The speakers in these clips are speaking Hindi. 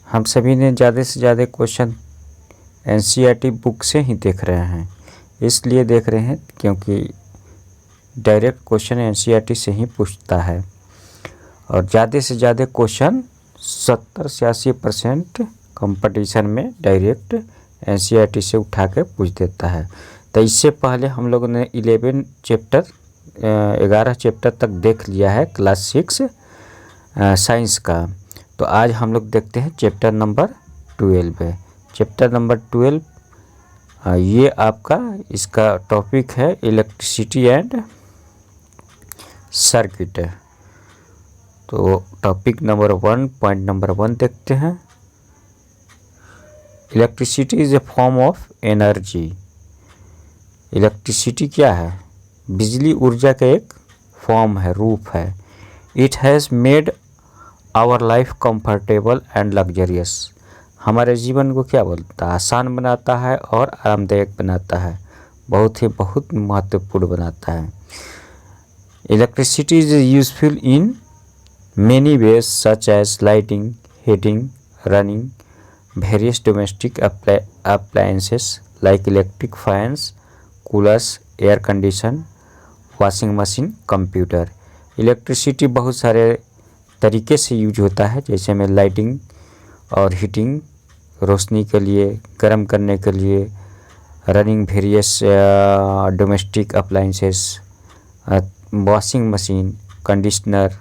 हम सभी ने ज़्यादा से ज़्यादा क्वेश्चन एनसीईआरटी बुक से ही देख रहे हैं। इसलिए देख रहे हैं क्योंकि डायरेक्ट क्वेश्चन एनसीईआरटी से ही पूछता है और ज़्यादा से ज़्यादा क्वेश्चन 70 से 80% कंपटीशन में डायरेक्ट एनसीईआरटी से उठा के पूछ देता है। तो इससे पहले हम लोगों ने 11 चैप्टर तक देख लिया है क्लास 6 साइंस का। तो आज हम लोग देखते हैं चैप्टर नंबर 12 है। चैप्टर नंबर 12 ये आपका इसका टॉपिक है इलेक्ट्रिसिटी एंड सर्किट। तो टॉपिक नंबर 1 पॉइंट नंबर 1 देखते हैं। Electricity is a form of energy. Electricity क्या है? बिजली ऊर्जा का एक फॉर्म है, रूप है। It has made our life comfortable and luxurious. हमारे जीवन को क्या बोलता है? आसान बनाता है और आरामदायक बनाता है, बहुत महत्वपूर्ण बनाता है। Electricity is useful in many ways such as lighting, heating, running various domestic appliances like electric fans, coolers, air condition, washing machine, computer. Electricity बहुत सारे तरीके से यूज होता है, जैसे में लाइटिंग और हीटिंग, रोशनी के लिए, गर्म करने के लिए, running various domestic appliances, washing machine, conditioner,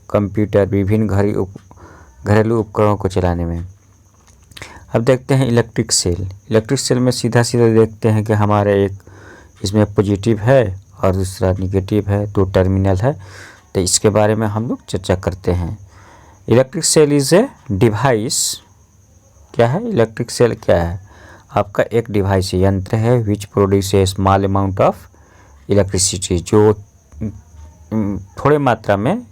computer, विभिन्न घरेलू उपकरणों को चलाने में। अब देखते हैं इलेक्ट्रिक सेल। इलेक्ट्रिक सेल में सीधा देखते हैं कि हमारे एक इसमें पॉजिटिव है और दूसरा निगेटिव है, 2 टर्मिनल है। तो इसके बारे में हम लोग चर्चा करते हैं। Electric cell is a device. क्या है इलेक्ट्रिक सेल? क्या है? आपका एक डिवाइस यंत्र है which produce a small amount of electricity, जो थोड़े मात्रा में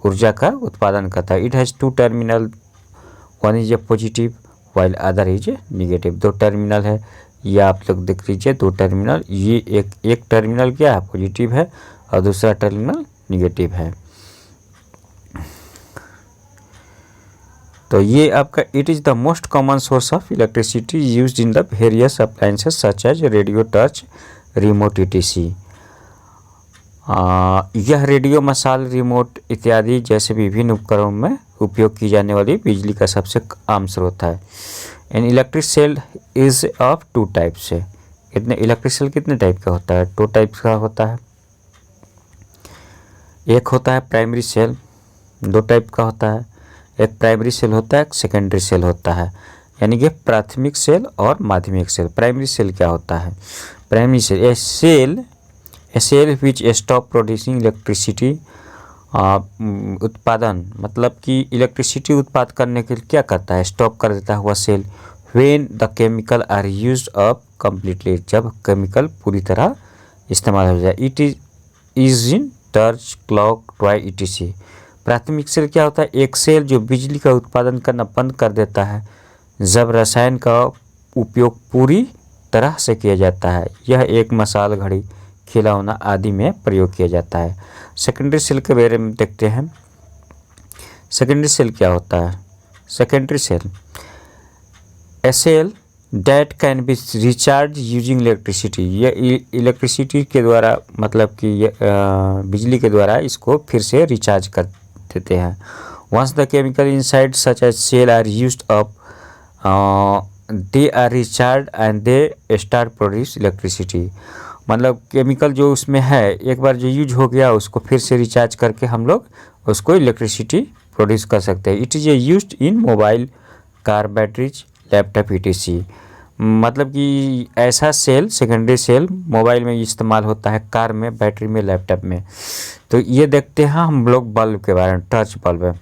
ऊर्जा का उत्पादन करता है। It has 2 terminal, one is a positive while other is a negative. 2 terminal है, ये आप लोग देख लीजिए 2 टर्मिनल। ये एक टर्मिनल क्या है? पॉजिटिव है और दूसरा टर्मिनल निगेटिव है। तो ये आपका it is the most common source of electricity used in the various appliances such as radio, torch, remote etc। यह रेडियो, मशाल, रिमोट इत्यादि जैसे विभिन्न उपकरणों में उपयोग की जाने वाली बिजली का सबसे आम स्रोत है। An electric cell is of 2 types है। इतने इलेक्ट्रिक सेल कितने टाइप का होता है? 2 टाइप का होता है। एक होता है प्राइमरी सेल, 2 टाइप का होता है। एक प्राइमरी सेल होता है, एक सेकेंडरी सेल होता है, यानी कि प्राथमिक सेल और माध्यमिक सेल। प्राइमरी सेल क्या होता है? Primary cell a cell which stop producing electricity. उत्पादन मतलब कि इलेक्ट्रिसिटी उत्पाद करने के लिए क्या करता है? स्टॉप कर देता है वह cell. When the chemical are used up completely, जब केमिकल पूरी तरह इस्तेमाल हो जाए। It is in torch, clock, toy etc। प्राथमिक सेल क्या होता है? एक सेल जो बिजली का उत्पादन करना बंद कर देता है जब रसायन का उपयोग पूरी तरह से किया जाता है। यह एक मशाल, घड़ी, खिलौना आदि में प्रयोग किया जाता है। सेकेंडरी सेल के बारे में देखते हैं। सेकेंडरी सेल क्या होता है? Secondary cell a cell that can be recharge using electricity. ये इलेक्ट्रिसिटी के द्वारा, मतलब कि बिजली के द्वारा इसको फिर से रिचार्ज कर देते हैं। Once the chemical inside such as cell are used up, they are recharge and they start produce electricity. मतलब केमिकल जो उसमें है, एक बार जो यूज हो गया उसको फिर से रिचार्ज करके हम लोग उसको इलेक्ट्रिसिटी प्रोड्यूस कर सकते हैं। It is used in mobile, car batteries, laptop etc। मतलब कि ऐसा सेल, सेकेंडरी सेल मोबाइल में इस्तेमाल होता है, कार में, बैटरी में, लैपटॉप में। तो ये देखते हैं हम लोग बल्ब के बारे में। टर्च बल्ब है,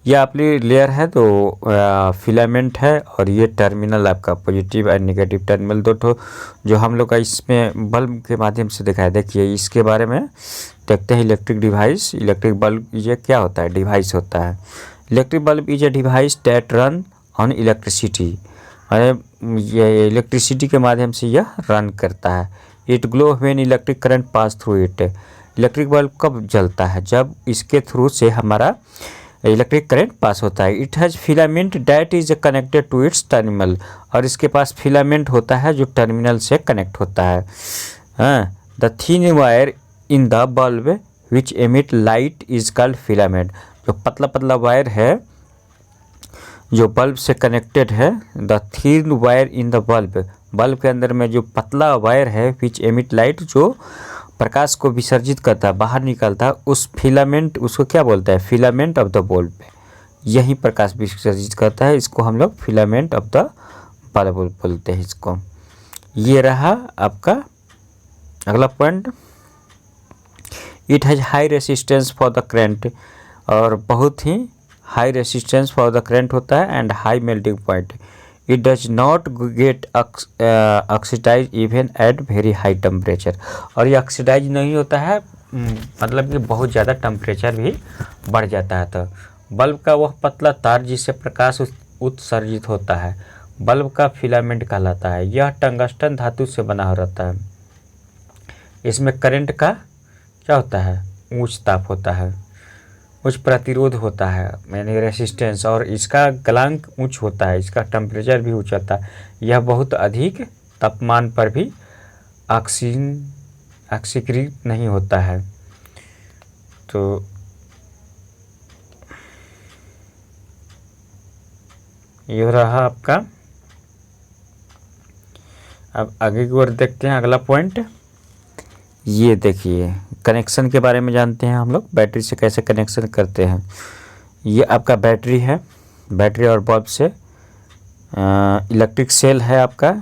यह अपनी लेयर है, तो फिलामेंट है और ये टर्मिनल आपका पॉजिटिव और नेगेटिव टर्मिनल 2 ठो जो हम लोग का इसमें बल्ब के माध्यम से दिखाया। देखिए इसके बारे में देखते हैं। इलेक्ट्रिक डिवाइस, इलेक्ट्रिक बल्ब ये क्या होता है? डिवाइस होता है। Electric bulb is a device that run on electricity. ये इलेक्ट्रिसिटी के माध्यम से यह रन करता है। It glow when electric current pass through it. Electric bulb कब जलता है? जब इसके थ्रू से हमारा इलेक्ट्रिक करंट पास होता है। It has filament that is connected to its terminal, और इसके पास फिलामेंट होता है जो टर्मिनल से कनेक्ट होता है। The thin wire in the bulb which emit light is called filament. जो पतला पतला वायर है जो बल्ब से कनेक्टेड है, the thin wire in the bulb, bulb के अंदर में जो पतला वायर है, विच एमिट लाइट, जो प्रकाश को विसर्जित करता है, बाहर निकलता है, उस फिलामेंट, उसको क्या बोलता है? Filament of the bulb. यही प्रकाश विसर्जित करता है, इसको हम लोग फिलामेंट ऑफ द बल्ब बोलते हैं इसको। ये रहा आपका अगला point. It has high resistance for the current, और बहुत ही high resistance for the current होता है, and high melting point. It does not get oxidize even at very high temperature, और ये ऑक्सीडाइज नहीं होता है, मतलब कि बहुत ज़्यादा टेम्परेचर भी बढ़ जाता है। तो बल्ब का वह पतला तार जिससे प्रकाश उत्सर्जित होता है, बल्ब का फिलामेंट कहलाता है। यह टंगस्टन धातु से बना हो रहता है। इसमें करंट का क्या होता है? उच्च ताप होता है, उच्च प्रतिरोध होता है, यानी रेसिस्टेंस, और इसका गलनांक उच्च होता है, इसका टेम्परेचर भी उच्च होता है। यह बहुत अधिक तापमान पर भी ऑक्सीकृत नहीं होता है। तो यह रहा आपका। अब आगे की ओर देखते हैं अगला पॉइंट। ये देखिए, कनेक्शन के बारे में जानते हैं हम लोग, बैटरी से कैसे कनेक्शन करते हैं। ये आपका बैटरी है, बैटरी और बल्ब से इलेक्ट्रिक सेल है आपका।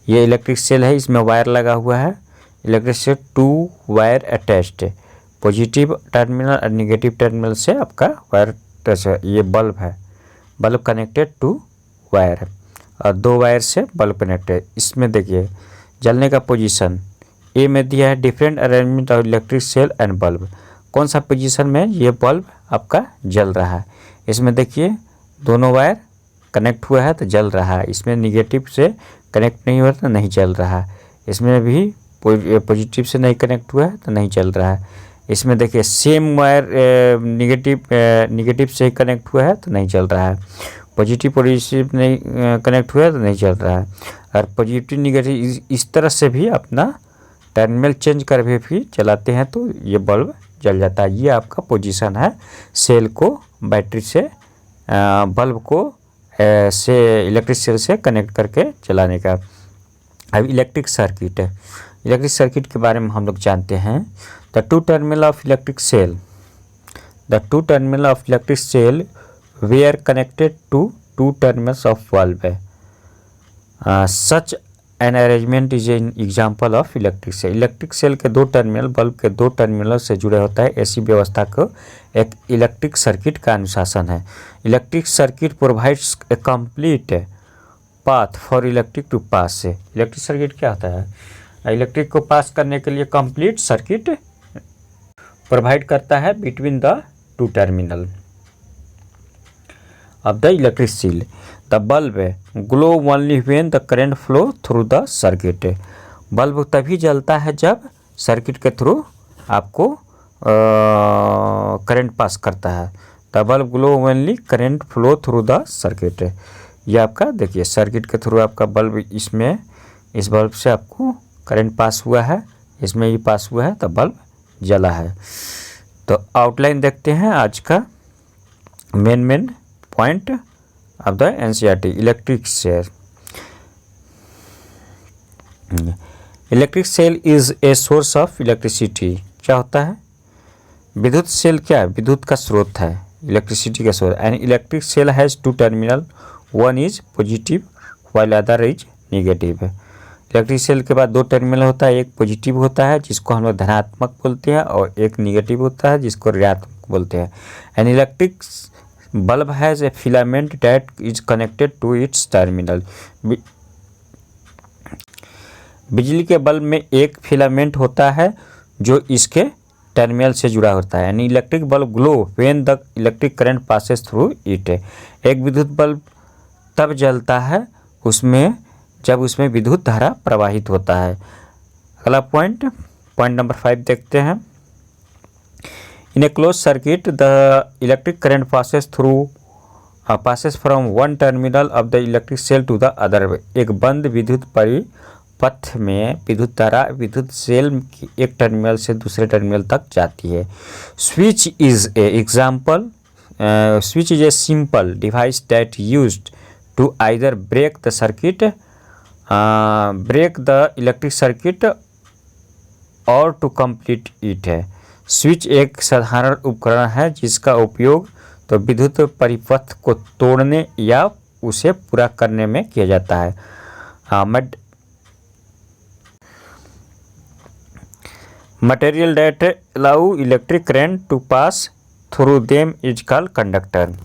ये इलेक्ट्रिक सेल है, इसमें वायर लगा हुआ है। Electric cell 2 wire attached, positive terminal और निगेटिव टर्मिनल से आपका वायर टच है। ये बल्ब है, बल्ब कनेक्टेड टू वायर है, और 2 वायर से बल्ब कनेक्टेड। इसमें देखिए जलने का पोजीशन ए में दिया है, different arrangement of electric cell and bulb. कौन सा पोजीशन में ये बल्ब आपका जल रहा है? इसमें देखिए दोनों वायर कनेक्ट हुआ है तो जल रहा है, इसमें निगेटिव से कनेक्ट नहीं हुआ तो नहीं जल रहा है, इसमें भी पॉजिटिव से नहीं कनेक्ट हुआ है तो नहीं जल रहा है। इसमें देखिए सेम वायर निगेटिव से कनेक्ट हुआ है तो नहीं जल रहा है, पॉजिटिव नहीं कनेक्ट हुआ है तो नहीं चल रहा है, और पॉजिटिव निगेटिव इस तरह से भी अपना टर्मिनल चेंज कर भी चलाते हैं तो ये बल्ब जल जाता है। ये आपका पोजीशन है सेल को बैटरी से बल्ब को से इलेक्ट्रिक सेल से कनेक्ट करके चलाने का। अब इलेक्ट्रिक सर्किट है, इलेक्ट्रिक सर्किट के बारे में हम लोग जानते हैं। The two terminal of electric cell, the two terminal of electric cell were connected to 2 terminals of bulb. Such an arrangement is an example of electric cell. Electric cell के 2 टर्मिनल बल्ब के 2 टर्मिनल से जुड़े होता है, ऐसी व्यवस्था को एक इलेक्ट्रिक सर्किट का अनुशासन है। Electric circuit provides a complete path for electric to pass. Electric circuit क्या होता है? इलेक्ट्रिक को पास करने के लिए कंप्लीट सर्किट प्रोवाइड करता है between the 2 terminal of the electric cell. The bulb glow only when the current flow through the circuit. Bulb तभी जलता है जब सर्किट के थ्रू आपको करंट पास करता है। The bulb glow only current flow through the circuit. ये आपका देखिए सर्किट के थ्रू आपका बल्ब, इसमें इस बल्ब से आपको करंट पास हुआ है, इसमें भी पास हुआ है तो बल्ब जला है। तो आउटलाइन देखते हैं आज का main point of the NCERT. Electric cell, electric cell is a source of electricity. क्या होता है? विद्युत सेल क्या है? विद्युत का स्रोत है, इलेक्ट्रिसिटी का स्रोत। And electric cell has 2 terminal, one is positive while other is negative. Electric cell के बाद 2 टर्मिनल होता है, एक पॉजिटिव होता है जिसको हम लोग धनात्मक बोलते हैं, और एक निगेटिव होता है जिसको ऋणात्मक बोलते हैं। And electric bulb has a filament that is connected to its terminal. बिजली के बल्ब में एक फिलामेंट होता है जो इसके टर्मिनल से जुड़ा होता है। यानी electric bulb glow when the electric current passes through it. एक विद्युत बल्ब तब जलता है उसमें जब उसमें विद्युत धारा प्रवाहित होता है। अगला पॉइंट नंबर 5 देखते हैं। In a close circuit the electric current passes from one terminal of the electric cell to the other. एक बंद विद्युत परिपथ में विद्युत धारा विद्युत सेल की एक टर्मिनल से दूसरे टर्मिनल तक जाती है. Switch is a example. Switch is a simple device that used to either break the circuit break the electric circuit or to complete it है. स्विच एक साधारण उपकरण है जिसका उपयोग तो विद्युत परिपथ को तोड़ने या उसे पूरा करने में किया जाता है. Material that allow electric current to pass through them is called conductor.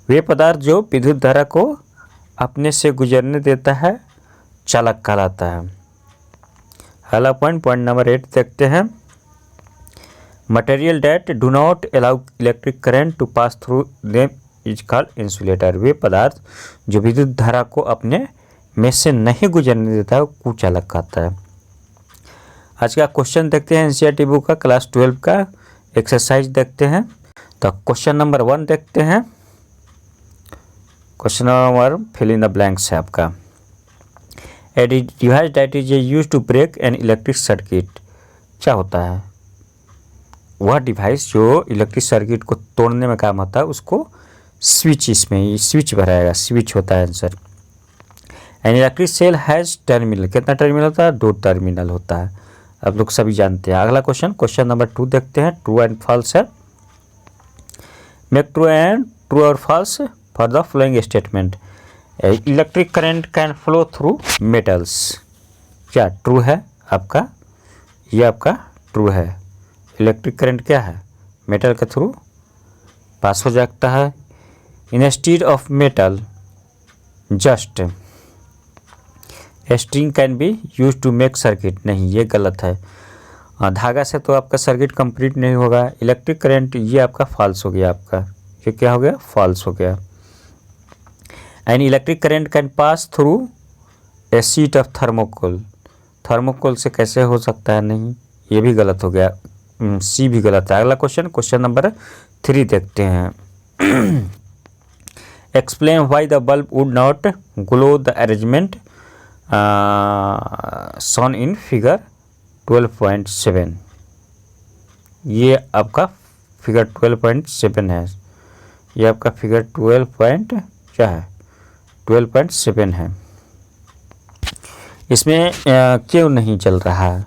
वे पदार्थ जो विद्युत धारा को अपने से गुजरने देता है चालक कहलाता है. अगला पॉइंट नंबर 8 देखते हैं. Material that do not allow electric current to pass through them is called insulator. वे पदार्थ जो विद्युत धारा को अपने में से नहीं गुजरने देता है वो कुचालक कहता है. आज का क्वेश्चन देखते हैं एनसीईआरटी बुक का क्लास 12 का एक्सरसाइज देखते हैं. तो क्वेश्चन नंबर 1 देखते हैं. Question number fill in the blanks है आपका. A device that is used to break an electric circuit. क्या होता है? वह डिवाइस जो इलेक्ट्रिक सर्किट को तोड़ने में काम होता है उसको स्विच, इसमें स्विच भराएगा, स्विच होता है answer. An electric cell has terminal. कितना टर्मिनल होता है? 2 टर्मिनल होता है. आप लोग सभी जानते हैं. अगला क्वेश्चन नंबर 2 देखते हैं. ट्रू एंड फॉल्स है. Make true or false for the following statement. Electric current can flow through metals. क्या ट्रू है आपका? ये आपका ट्रू है. इलेक्ट्रिक करंट क्या है? मेटल के थ्रू पास हो जाता है. Instead of metal just string can be use to make circuit. नहीं, ये गलत है. धागा से तो आपका सर्किट कंप्लीट नहीं होगा. इलेक्ट्रिक करंट ये आपका फॉल्स हो गया. आपका ये क्या हो गया? फॉल्स हो गया. And electric current can pass through a sheet of thermocol. Thermocol से कैसे हो सकता है? नहीं, ये भी गलत हो गया. सी भी गलत है. अगला क्वेश्चन नंबर 3 देखते हैं. Explain why the bulb would not glow the arrangement shown in figure 12.7. ये आपका फिगर 12.7 है. ये आपका फिगर 12.7 है. इसमें क्यों नहीं चल रहा है?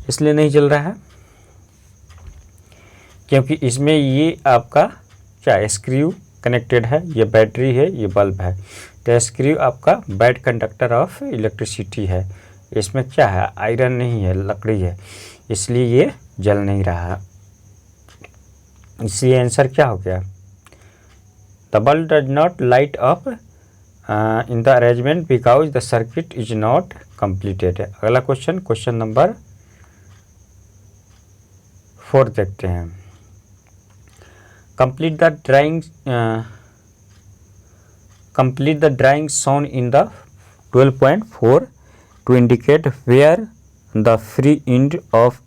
इसलिए नहीं चल रहा है क्योंकि इसमें ये आपका क्या स्क्रू कनेक्टेड है. ये बैटरी है, ये बल्ब है. तो स्क्रू आपका बैड कंडक्टर ऑफ इलेक्ट्रिसिटी है. इसमें क्या है? आयरन नहीं है, लकड़ी है, इसलिए ये जल नहीं रहा. इसलिए आंसर क्या हो गया? The bulb does not light up in the arrangement because the circuit is not completed. अगला क्वेश्चन नंबर 4 देखते हैं. Complete the drawing shown in the 12.4 to indicate where the free end of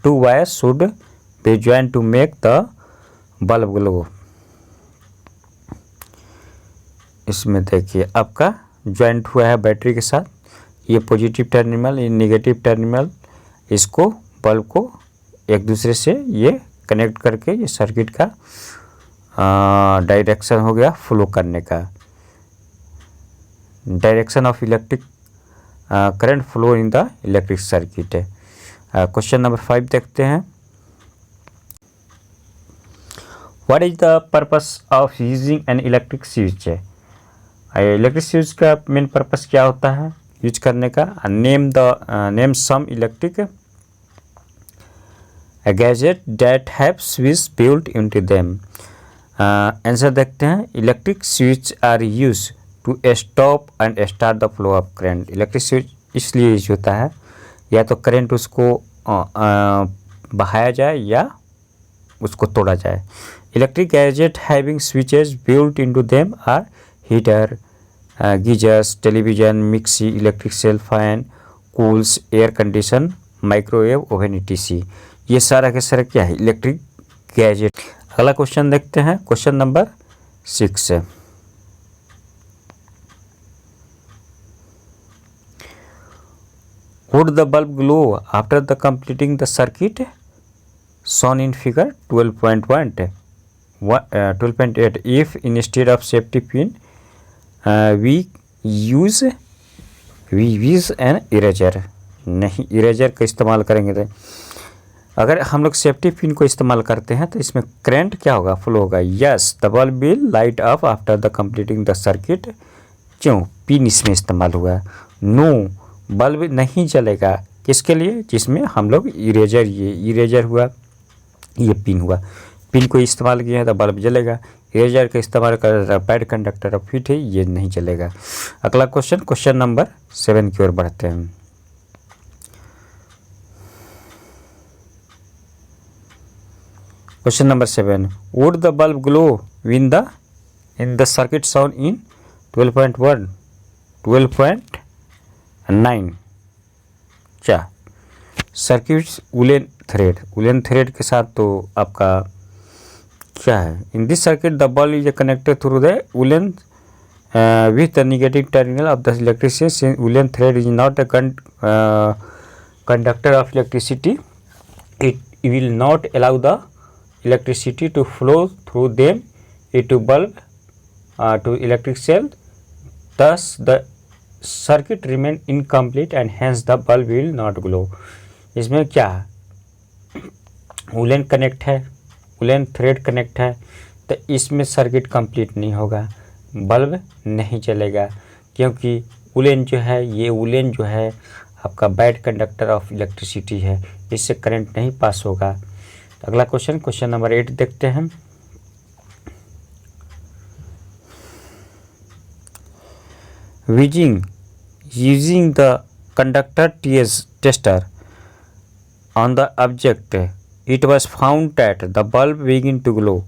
2 wires should be joined to make the bulb glow. इसमें देखिए आपका ज्वाइंट हुआ है बैटरी के साथ. ये पॉजिटिव टर्मिनल, ये नेगेटिव टर्मिनल, इसको बल्ब को एक दूसरे से ये कनेक्ट करके ये सर्किट का डायरेक्शन हो गया फ्लो करने का. Direction of electric current flow in the electric circuit है. क्वेश्चन नंबर 5 देखते हैं. What is the purpose of using an electric switch. Electric switch का मेन पर्पस क्या होता है यूज करने का? Name some electric a gadget that have switch built into them. Answer देखते हैं. Electric switch are use to stop and start the flow of current. Electric switch इसलिए यूज होता है या तो करंट उसको बहाया जाए या उसको तोड़ा जाए. Electric gadget having switches built into them are heater, geysers, television, mixie, electric cell, fan, coolers, air condition, microwave oven etc. ये सारा के सारा क्या है? Electric gadget. अगला क्वेश्चन देखते हैं, क्वेश्चन नंबर 6 है। Would the bulb glow after the completing the circuit shown in figure 12.1 12.8 if instead of safety pin we use an eraser? नहीं, इरेजर का इस्तेमाल करेंगे तो अगर हम लोग सेफ्टी पिन को इस्तेमाल करते हैं तो इसमें करंट क्या होगा, फ्लो होगा। Yes, the bulb will light up after the completing the circuit. क्यों, पिन इसमें इस्तेमाल हुआ। नो, बल्ब नहीं जलेगा, किसके लिए, जिसमें हम लोग इरेजर, ये इरेजर हुआ, ये पिन हुआ, पिन को इस्तेमाल किया है तो बल्ब जलेगा। इरेजर का इस्तेमाल कर पैड कंडक्टर ऑफ हीट है, ये नहीं जलेगा। अगला क्वेश्चन, क्वेश्चन नंबर 7 की ओर बढ़ते हैं। Question number 7, would the bulb glow in the circuit shown in 12.1 12.9? क्या सर्किट वुलन थ्रेड के साथ तो आपका क्या है। In this circuit the bulb is connected through the woollen with the negative terminal of the electricity. Woollen thread is not a conductor of electricity, it will not allow the electricity to flow through them into bulb to electric cell, thus the circuit remain incomplete and hence the bulb will not glow। इसमें क्या है, वुलन कनेक्ट है, वुलन थ्रेड कनेक्ट है, तो इसमें सर्किट कंप्लीट नहीं होगा, बल्ब नहीं चलेगा, क्योंकि वुलन जो है, ये वुलन जो है आपका बैड कंडक्टर ऑफ इलेक्ट्रिसिटी है, इससे करंट नहीं पास होगा। अगला क्वेश्चन, क्वेश्चन नंबर 8 देखते हैं। Using the conductor tester on the object, it was found that the bulb began to glow.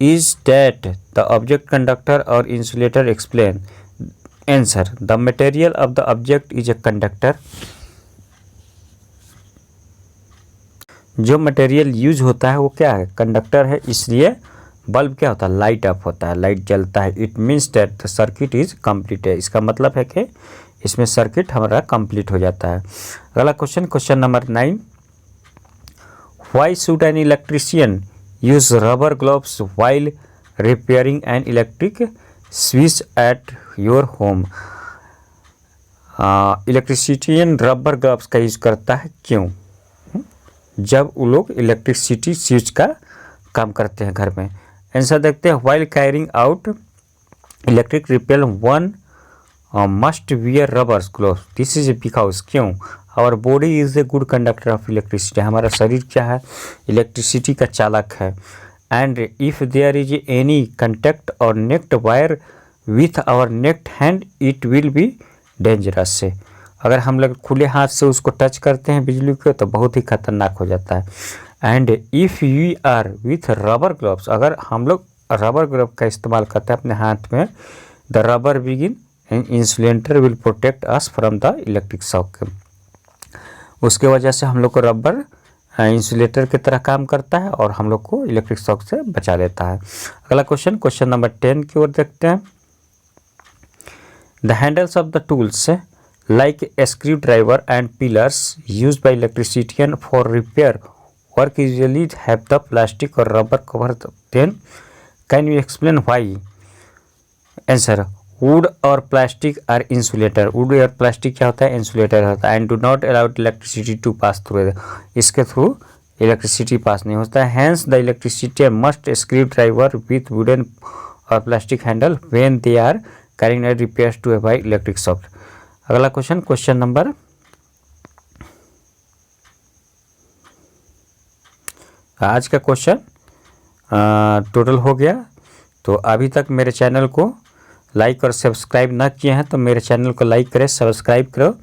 Is that the object conductor or insulator? Explain. Answer. The material of the object is a conductor. जो मटेरियल यूज होता है वो क्या है, कंडक्टर है, इसलिए बल्ब क्या होता है, लाइट अप होता है, लाइट जलता है। It means that the circuit is complete है, इसका मतलब है कि इसमें सर्किट हमारा कंप्लीट हो जाता है। अगला question, question number 9, why should an electrician use rubber gloves while repairing an electric switch at your home? Electrician rubber gloves का यूज करता है, क्यों, जब वो लोग इलेक्ट्रिसिटी स्विच का काम करते हैं घर में। आंसर देखते हैं, while carrying out electric repair one must wear rubber gloves, this is because, क्यों, our body is a good conductor of electricity, हमारा शरीर क्या है, इलेक्ट्रिसिटी का चालक है। And if there is any contact और naked wire with our naked hand it will be dangerous से, अगर हम लोग खुले हाथ से उसको टच करते हैं बिजली को तो बहुत ही खतरनाक हो जाता है। And if you are with rubber gloves, अगर हम लोग रबर ग्लव का इस्तेमाल करते हैं अपने हाथ में, the rubber begin insulator will protect us from the electric shock, उसके वजह से हम लोग को रबर इंसुलेटर की तरह काम करता है और हम लोग को इलेक्ट्रिक शॉक से बचा लेता है। अगला क्वेश्चन, क्वेश्चन नंबर 10 की ओर देखते हैं। The handles of the tools like a screwdriver and pillars used by electrician for repair work usually have the plastic or rubber cover. Then can you explain why? Answer. Wood or plastic are insulator. Wood और plastic क्या होता है, insulator होता है, and do not allow electricity to pass through. इसके थ्रू इलेक्ट्रिसिटी पास नहीं होता है। Hence the electrician must screwdriver with wooden or plastic handle when they are carrying a repairs to avoid electric shock. अगला क्वेश्चन, क्वेश्चन नंबर आज का क्वेश्चन टोटल हो गया। तो अभी तक मेरे चैनल को लाइक और सब्सक्राइब ना किए हैं तो मेरे चैनल को लाइक करें, सब्सक्राइब करो।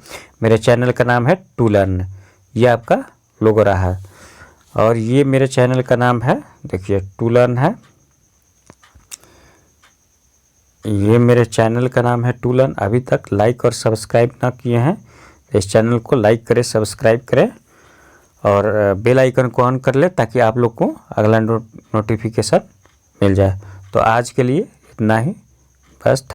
मेरे चैनल का नाम है टू लर्न, ये आपका लोगो रहा है, और ये मेरे चैनल का नाम है, देखिए टू लर्न है, ये मेरे चैनल का नाम है टू लर्न। अभी तक लाइक और सब्सक्राइब ना किए हैं तो इस चैनल को लाइक करें, सब्सक्राइब करें और बेल आइकन को ऑन कर ले ताकि आप लोग को अगला नोटिफिकेशन मिल जाए। तो आज के लिए इतना ही, बस।